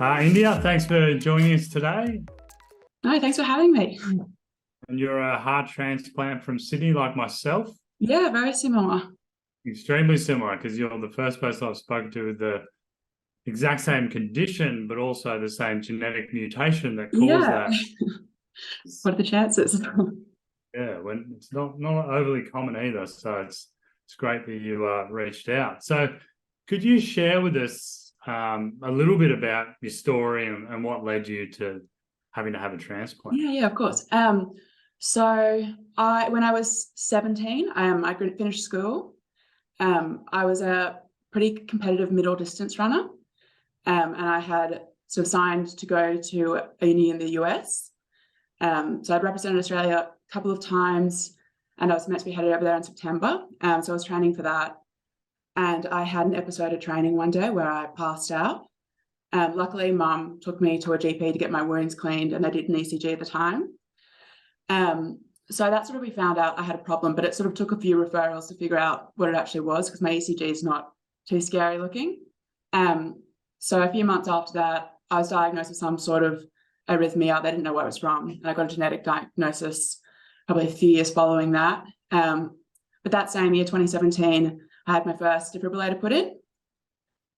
India, thanks for joining us today. No, thanks for having me. And you're a heart transplant from Sydney, like myself. Yeah, very similar. Extremely similar, because you're the first person I've spoken to with the exact same condition, but also the same genetic mutation that caused Yeah. that. What are the chances? Yeah, when it's not overly common either. So it's great that you reached out. So could you share with us a little bit about your story and what led you to having to have a transplant? Yeah, of course. So when I was 17, I finished school. I was a pretty competitive middle distance runner, and I had sort of signed to go to a uni in the US. So I'd represented Australia a couple of times, and I was meant to be headed over there in September. So I was training for that, and I had an episode of training one day where I passed out. Luckily, Mum took me to a GP to get my wounds cleaned, and they did an ECG at the time. So that's sort of we found out I had a problem, but it sort of took a few referrals to figure out what it actually was, because my ECG is not too scary looking. So a few months after that, I was diagnosed with some sort of arrhythmia. They didn't know what it was from, and I got a genetic diagnosis probably a few years following that. But that same year, 2017, I had my first defibrillator put in.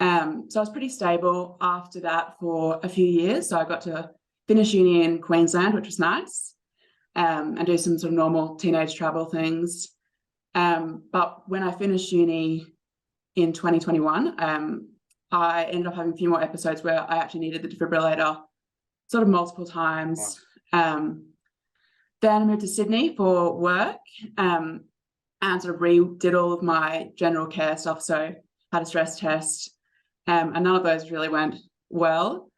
So I was pretty stable after that for a few years. So I got to finish uni in Queensland, which was nice, and do some sort of normal teenage travel things. But when I finished uni in 2021, I ended up having a few more episodes where I actually needed the defibrillator sort of multiple times. Then I moved to Sydney for work, and sort of redid all of my general care stuff. So had a stress test, and none of those really went well.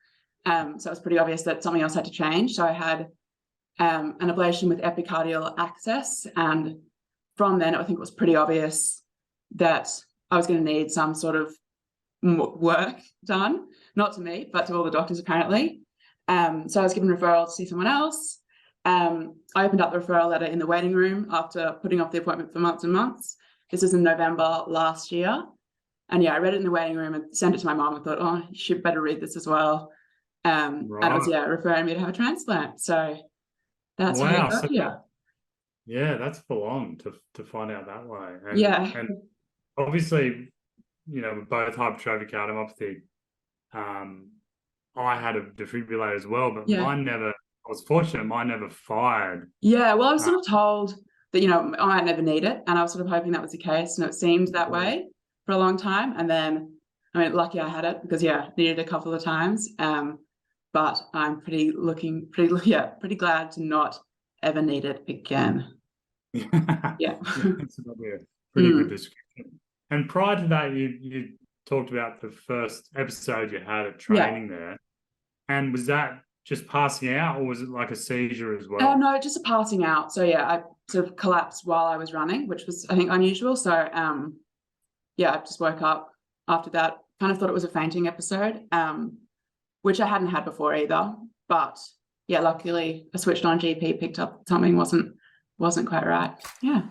So it was pretty obvious that something else had to change. So I had an ablation with epicardial access, and from then I think it was pretty obvious that I was going to need some sort of work done, not to me, but to all the doctors apparently. So I was given referral to see someone else. I opened up the referral letter in the waiting room after putting off the appointment for months and months. This was in November last year. And yeah, I read it in the waiting room and sent it to my mom and thought, oh, you should better read this as well. And it was, referring me to have a transplant. So that's how I got here. Yeah, that's full on to find out that way. And, yeah. And obviously, with both hypertrophic cardiomyopathy, I had a defibrillator as well, but mine never, I was fortunate, mine never fired. Yeah, well, I was sort of told that, I might never need it. And I was sort of hoping that was the case. And it seemed that way for a long time. And then, lucky I had it because, needed a couple of times. But I'm pretty glad to not ever need it again. Yeah. That's probably a pretty good description. And prior to that, you talked about the first episode you had at training there. And was that just passing out, or was it like a seizure as well? No, just a passing out. So I sort of collapsed while I was running, which was, I think, unusual. So I just woke up after that. Kind of thought it was a fainting episode, which I hadn't had before either. But luckily a switched on GP picked up something wasn't quite right. Yeah.